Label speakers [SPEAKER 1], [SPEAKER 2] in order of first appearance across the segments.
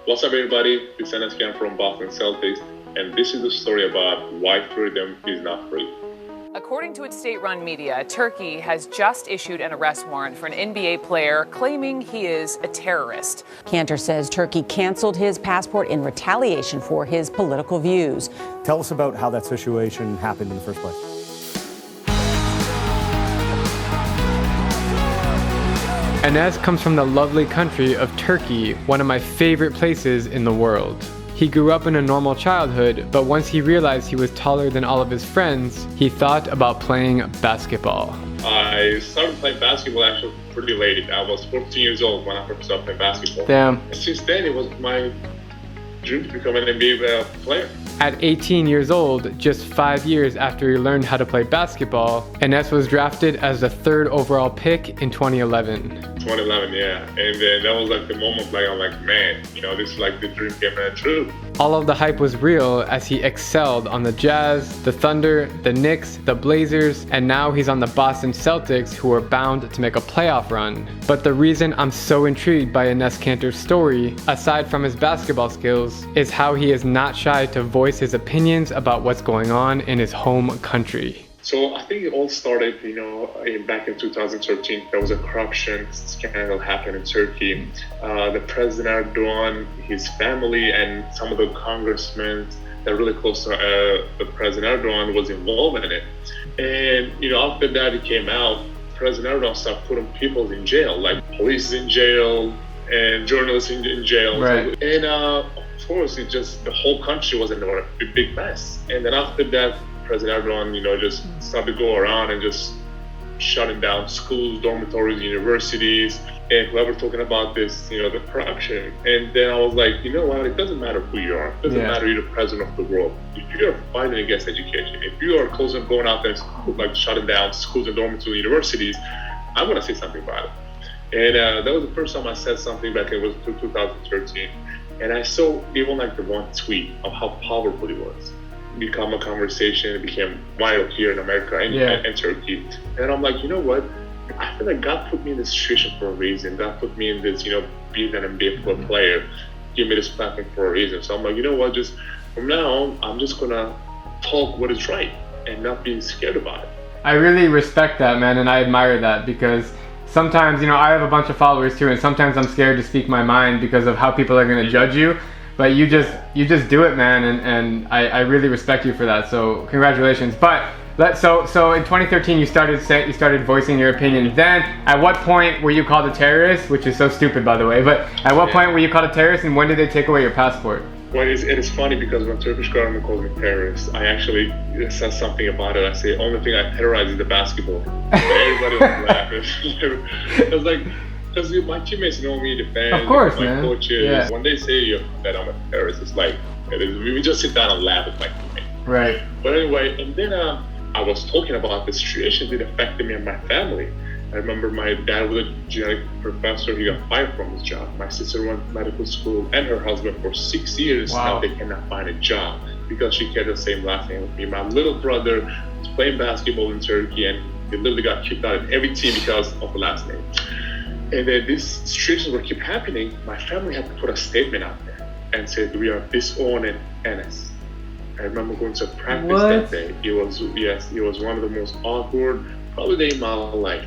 [SPEAKER 1] What's up, everybody? This is Enes Kanter from Boston Celtics, and this is the story about why freedom is not free.
[SPEAKER 2] According to its state-run media, Turkey has just issued an arrest warrant for an NBA player claiming he is a terrorist.
[SPEAKER 3] Kanter says Turkey canceled his passport in retaliation for his political views.
[SPEAKER 4] Tell us about how that situation happened in the first place.
[SPEAKER 5] Enes comes from the lovely country of Turkey, one of my favorite places in the world. He grew up in a normal childhood, but once he realized he was taller than all of his friends, he thought about playing basketball.
[SPEAKER 1] I started playing basketball actually pretty late. I was 14 years old when I first started playing basketball.
[SPEAKER 5] Damn.
[SPEAKER 1] Since then, it was my dream to become an NBA player.
[SPEAKER 5] At 18 years old, just 5 years after he learned how to play basketball, Enes was drafted as the 3rd overall pick in 2011.
[SPEAKER 1] 2011, yeah. And then that was like the moment I'm like, man, this is like the dream came true.
[SPEAKER 5] All of the hype was real as he excelled on the Jazz, the Thunder, the Knicks, the Blazers, and now he's on the Boston Celtics, who are bound to make a playoff run. But the reason I'm so intrigued by Enes Kanter's story, aside from his basketball skills, is how he is not shy to voice his opinions about what's going on in his home country.
[SPEAKER 1] So I think it all started, back in 2013. There was a corruption scandal happened in Turkey. The President Erdogan, his family, and some of the congressmen that are really close to the President Erdogan was involved in it. And, after that it came out, President Erdogan started putting people in jail, like police in jail and journalists in jail.
[SPEAKER 5] Right.
[SPEAKER 1] And of course, the whole country was in a big mess. And then after that, President Erdogan, just started to go around and just shutting down schools, dormitories, universities, and whoever talking about this, the corruption. And then I was like, you know what? It doesn't matter who you are. It doesn't matter you're the president of the world. If you are fighting against education, if you are close and going out there, like shutting down schools and dormitories, universities, I'm gonna say something about it. And that was the first time I said something back in 2013. And I saw even like the one tweet of how powerful it was. Become a conversation, it became viral here in America and Turkey. And I'm like, you know what? I feel like God put me in this situation for a reason. God put me in this, being an NBA player, give me this platform for a reason. So I'm like, you know what? Just from now on, I'm just gonna talk what is right and not be scared about it.
[SPEAKER 5] I really respect that, man, and I admire that because sometimes, I have a bunch of followers too, and sometimes I'm scared to speak my mind because of how people are gonna judge you. But you just do it, man, and I really respect you for that. So congratulations. But so in 2013 you started voicing your opinion. Then at what point were you called a terrorist? Which is so stupid, by the way. But at what point were you called a terrorist, and when did they take away your passport?
[SPEAKER 1] Well, it is funny because when Turkish government calls me terrorist, I actually said something about it. I say only thing I terrorize is the basketball. Everybody was laughing. It was like. Because my teammates know me, the fans,
[SPEAKER 5] of course,
[SPEAKER 1] my
[SPEAKER 5] man.
[SPEAKER 1] coaches.
[SPEAKER 5] Yeah.
[SPEAKER 1] When they say that I'm a terrorist, it's like, we just sit down and laugh at my teammates.
[SPEAKER 5] Right.
[SPEAKER 1] But anyway, and then I was talking about the situation that affected me and my family. I remember my dad was a genetic professor. He got fired from his job. My sister went to medical school and her husband for 6 years.
[SPEAKER 5] Wow.
[SPEAKER 1] Now they cannot find a job because she had the same last name with me. My little brother was playing basketball in Turkey and he literally got kicked out of every team because of the last name. And then these situations will keep happening. My family had to put a statement out there and said, we are disowning Enes. I remember going to practice that day. It was one of the most awkward, probably day in my life.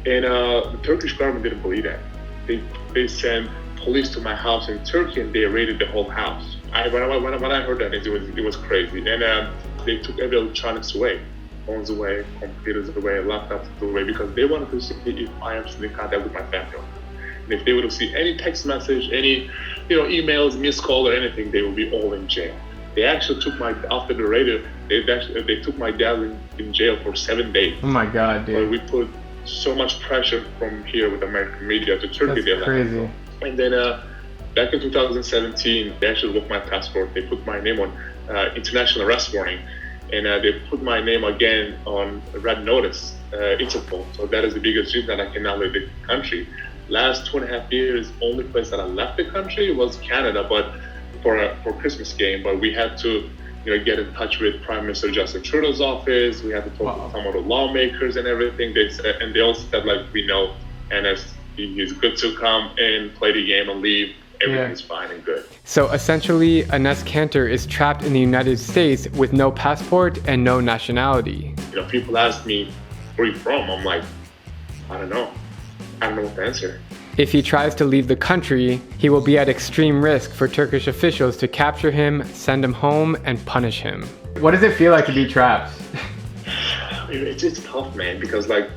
[SPEAKER 1] And the Turkish government didn't believe that. They sent police to my house in Turkey and they raided the whole house. When I heard that, it was crazy. And they took every electronics away. Phones away, computers away, laptops away, because they wanted to see if I am still in contact with my family. And if they would see any text message, any emails, missed call or anything, they would be all in jail. They actually took after the raid, they took my dad in jail for 7 days.
[SPEAKER 5] Oh my God, dude.
[SPEAKER 1] But we put so much pressure from here with American media to Turkey.
[SPEAKER 5] That's crazy.
[SPEAKER 1] And then back in 2017, they actually revoked my passport. They put my name on international arrest warning. And they put my name again on red notice, Interpol. So that is the biggest reason that I cannot leave the country. Last 2.5 years, only place that I left the country was Canada, but for Christmas game. But we had to, get in touch with Prime Minister Justin Trudeau's office. We had to talk to some of the lawmakers and everything. They said, and they all said we know Enes, he's good to come and play the game and leave everything's fine and good.
[SPEAKER 5] So essentially, Enes Kanter is trapped in the United States with no passport and no nationality.
[SPEAKER 1] You know, people ask me, where are you from? I'm like, I don't know. I don't know what to answer.
[SPEAKER 5] If he tries to leave the country, he will be at extreme risk for Turkish officials to capture him, send him home, and punish him. What does it feel like to be trapped?
[SPEAKER 1] It's tough, man, because like,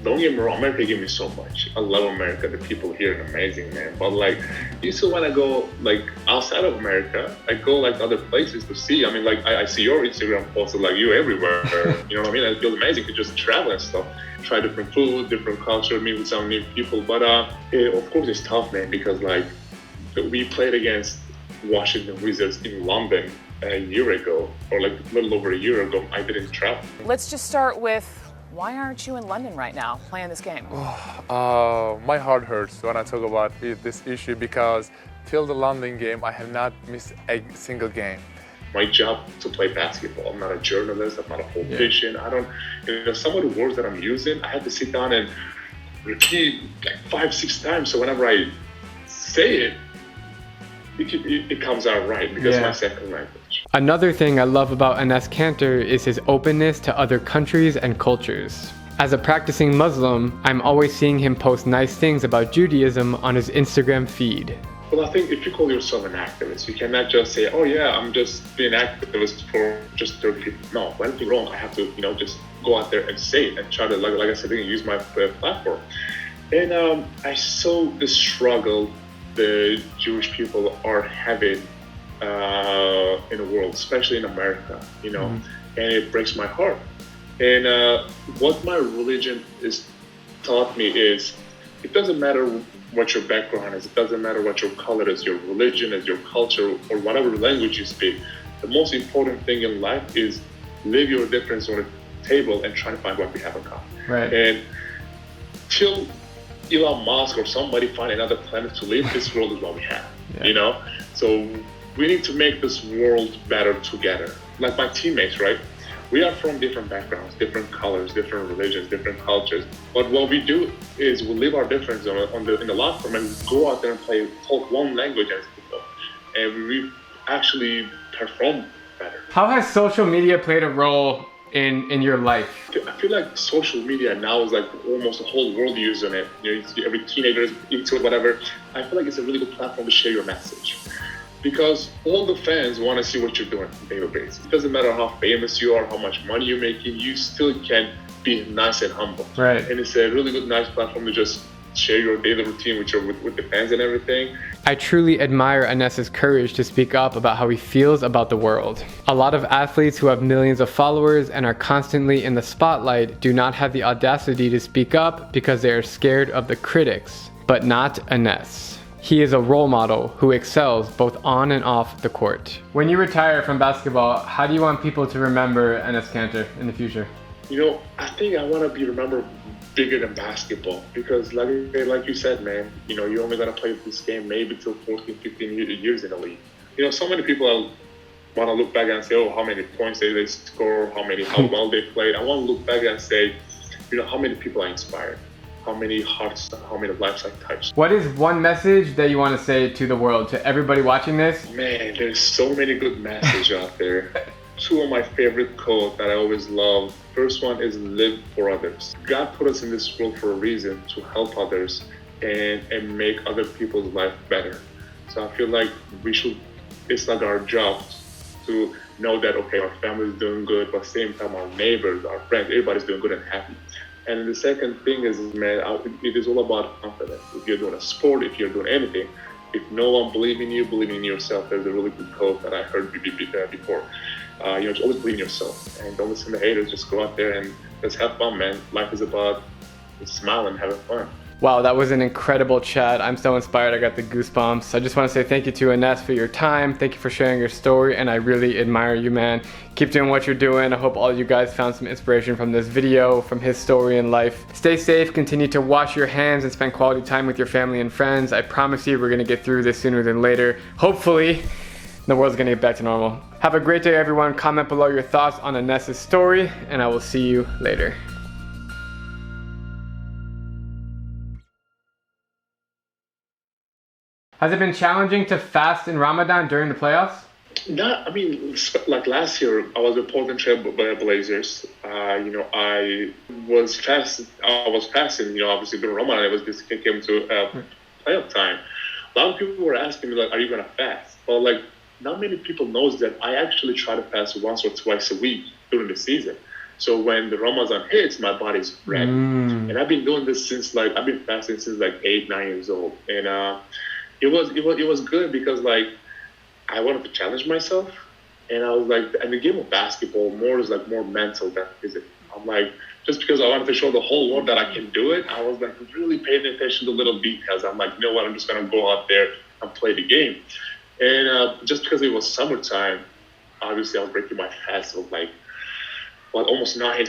[SPEAKER 1] don't get me wrong, America gave me so much. I love America. The people here are amazing, man. But like, you still want to go like outside of America. I go like other places to see. I mean, like I see your Instagram posts like you everywhere. You know what I mean? It feels amazing to just travel and stuff. Try different food, different culture, meet with some new people. But of course, it's tough, man, because like we played against Washington Wizards in London a year ago, or like a little over a year ago. I didn't travel.
[SPEAKER 2] Let's just start with, why aren't you in London right now playing this game?
[SPEAKER 6] My heart hurts when I talk about this issue because till the London game, I have not missed a single game.
[SPEAKER 1] My job to play basketball. I'm not a journalist. I'm not a politician. I don't. You know, some of the words that I'm using, I have to sit down and repeat like 5-6 times. So whenever I say it comes out right because it's my second language.
[SPEAKER 5] Another thing I love about Enes Kanter is his openness to other countries and cultures. As a practicing Muslim, I'm always seeing him post nice things about Judaism on his Instagram feed.
[SPEAKER 1] Well, I think if you call yourself an activist, you cannot just say, oh yeah, I'm just being an activist for just Turkish people. No, when anything wrong, I have to, just go out there and say it and try to, like I said, use my platform. And I saw the struggle the Jewish people are having in the world, especially in America, and it breaks my heart. And what my religion is taught me is, it doesn't matter what your background is, it doesn't matter what your color is, your religion is, your culture, or whatever language you speak. The most important thing in life is leave your difference on the table and try to find what we have in common.
[SPEAKER 5] Right.
[SPEAKER 1] And till Elon Musk or somebody find another planet to live, this world is what we have, So we need to make this world better together. Like my teammates, right? We are from different backgrounds, different colors, different religions, different cultures. But what we do is we leave our difference in the locker room and go out there and talk one language as people. And we actually perform better.
[SPEAKER 5] How has social media played a role in your life?
[SPEAKER 1] I feel like social media now is like almost the whole world using it. Every teenager is into it, whatever. I feel like it's a really good platform to share your message. Because all the fans want to see what you're doing on a daily basis. It doesn't matter how famous you are, how much money you're making, you still can be nice and humble.
[SPEAKER 5] Right.
[SPEAKER 1] And it's a really good, nice platform to just share your daily routine with the fans and everything.
[SPEAKER 5] I truly admire Enes's courage to speak up about how he feels about the world. A lot of athletes who have millions of followers and are constantly in the spotlight do not have the audacity to speak up because they are scared of the critics, but not Enes. He is a role model who excels both on and off the court. When you retire from basketball, how do you want people to remember Enes Kanter in the future?
[SPEAKER 1] I think I want to be remembered bigger than basketball because like you said, man, you're only going to play this game maybe till 14, 15 years in the league. So many people want to look back and say, oh, how many points they score, how well they played. I want to look back and say, how many people I inspired. How many hearts, how many lives I touched.
[SPEAKER 5] What is one message that you want to say to the world, to everybody watching this?
[SPEAKER 1] Man, there's so many good messages out there. Two of my favorite quotes that I always love. First one is live for others. God put us in this world for a reason, to help others and make other people's life better. So I feel like it's like our job to know that, okay, our family is doing good, but at the same time, our neighbors, our friends, everybody's doing good and happy. And the second thing is, man, it is all about confidence. If you're doing a sport, if you're doing anything, if no one believes in you, believe in yourself. There's a really good quote that I heard before. Just always believe in yourself and don't listen to haters. Just go out there and just have fun, man. Life is about smiling and having fun.
[SPEAKER 5] Wow, that was an incredible chat. I'm so inspired. I got the goosebumps. I just want to say thank you to Enes for your time. Thank you for sharing your story, and I really admire you, man. Keep doing what you're doing. I hope all you guys found some inspiration from this video, from his story and life. Stay safe, continue to wash your hands, and spend quality time with your family and friends. I promise you we're going to get through this sooner than later. Hopefully, the world's going to get back to normal. Have a great day, everyone. Comment below your thoughts on Enes's story, and I will see you later. Has it been challenging to fast in Ramadan during the playoffs?
[SPEAKER 1] Not, I mean, like last year, I was with Portland Trail Blazers. I was fasting, obviously during Ramadan, it was just came to playoff time. A lot of people were asking me, like, are you going to fast? Well, like, not many people knows that I actually try to fast once or twice a week during the season. So when the Ramadan hits, my body's ready. And I've been doing this I've been fasting since like 8, 9 years old. And it was good because like I wanted to challenge myself. And I was like, and the game of basketball is more mental than physical. I'm like, just because I wanted to show the whole world that I can do it, I was like really paying attention to little details. I'm like, you know what, I'm just going to go out there and play the game. And just because it was summertime, obviously I was breaking my fast of like, almost 9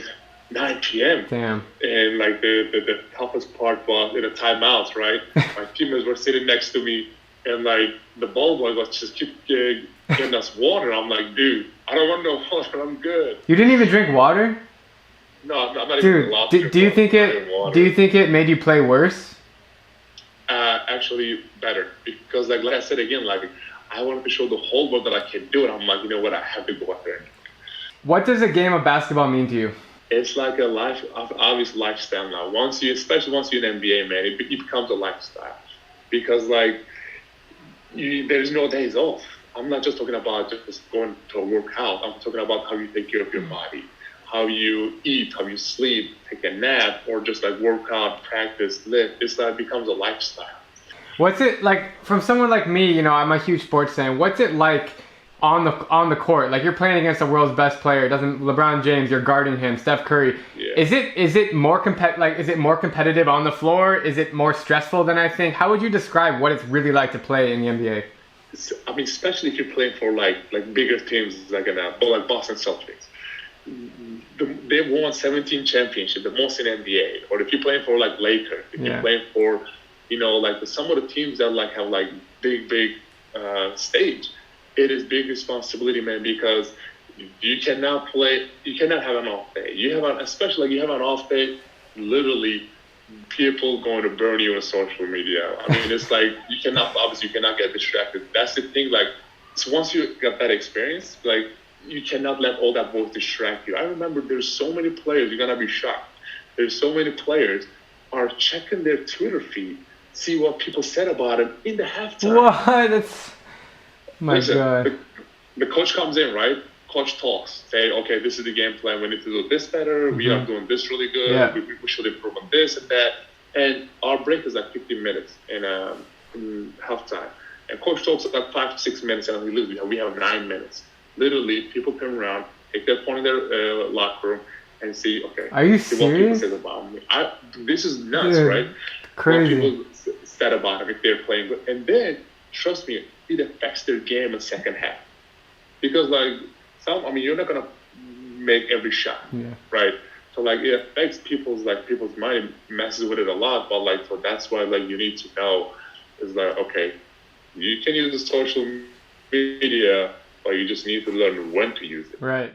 [SPEAKER 1] p.m.
[SPEAKER 5] Damn.
[SPEAKER 1] And like the toughest part was in the timeouts, right? My teammates were sitting next to me, and like the ball boy was just keep getting us water. I'm like, dude, I don't want no water. I'm good.
[SPEAKER 5] You didn't even drink water?
[SPEAKER 1] No, I'm not
[SPEAKER 5] Dude,
[SPEAKER 1] even allowed to.
[SPEAKER 5] Do you think it made you play worse?
[SPEAKER 1] Actually, better, because like I said again, like I wanted to show the whole world that I can do it. I'm like, you know what? I have to go out there and do it.
[SPEAKER 5] What does a game of basketball mean to you?
[SPEAKER 1] It's like a obvious lifestyle now. Especially once you're in NBA, man, it becomes a lifestyle. Because like, there's no days off. I'm not just talking about just going to a workout. I'm talking about how you take care of your body, how you eat, how you sleep, take a nap, or just like work out, practice, lift. It's like it becomes a lifestyle.
[SPEAKER 5] What's it like from someone like me? I'm a huge sports fan. What's it like on the court? Like you're playing against the world's best player. LeBron James, you're guarding him, Steph Curry.
[SPEAKER 1] Yeah.
[SPEAKER 5] Is it more competitive on the floor? Is it more stressful than I think? How would you describe what it's really like to play in the NBA?
[SPEAKER 1] I mean, especially if you're playing for like bigger teams like Boston Celtics. They've won 17 championships, the most in NBA. Or if you're playing for like Lakers, if you're playing for some of the teams that like have like big stage. It is big responsibility, man, because you cannot have an off day. You have an off day, literally people going to burn you on social media. I mean, it's like you cannot get distracted. That's the thing. Like, so once you got that experience, like you cannot let all that voice distract you. I remember there's so many players, you're gonna be shocked. There's so many players are checking their Twitter feed, see what people said about him in the halftime.
[SPEAKER 5] What? That's God.
[SPEAKER 1] The coach comes in, right? Coach talks, say, okay, this is the game plan. We need to do this better. We are doing this really good.
[SPEAKER 5] Yeah.
[SPEAKER 1] We should improve on this and that. And our break is like 15 minutes in halftime. And coach talks about 5 to 6 minutes, and we have 9 minutes. Literally, people come around, take their phone in their locker room, and see, okay,
[SPEAKER 5] are you
[SPEAKER 1] see what people
[SPEAKER 5] serious?
[SPEAKER 1] said about me. This is nuts,
[SPEAKER 5] Dude,
[SPEAKER 1] right?
[SPEAKER 5] crazy.
[SPEAKER 1] What people said about him if they're playing good. And then, trust me, it affects their game in second half. Because you're not gonna make every shot, right? So like it affects people's mind, messes with it a lot. But so that's why you need to know is okay, you can use the social media, but you just need to learn when to use it.
[SPEAKER 5] Right.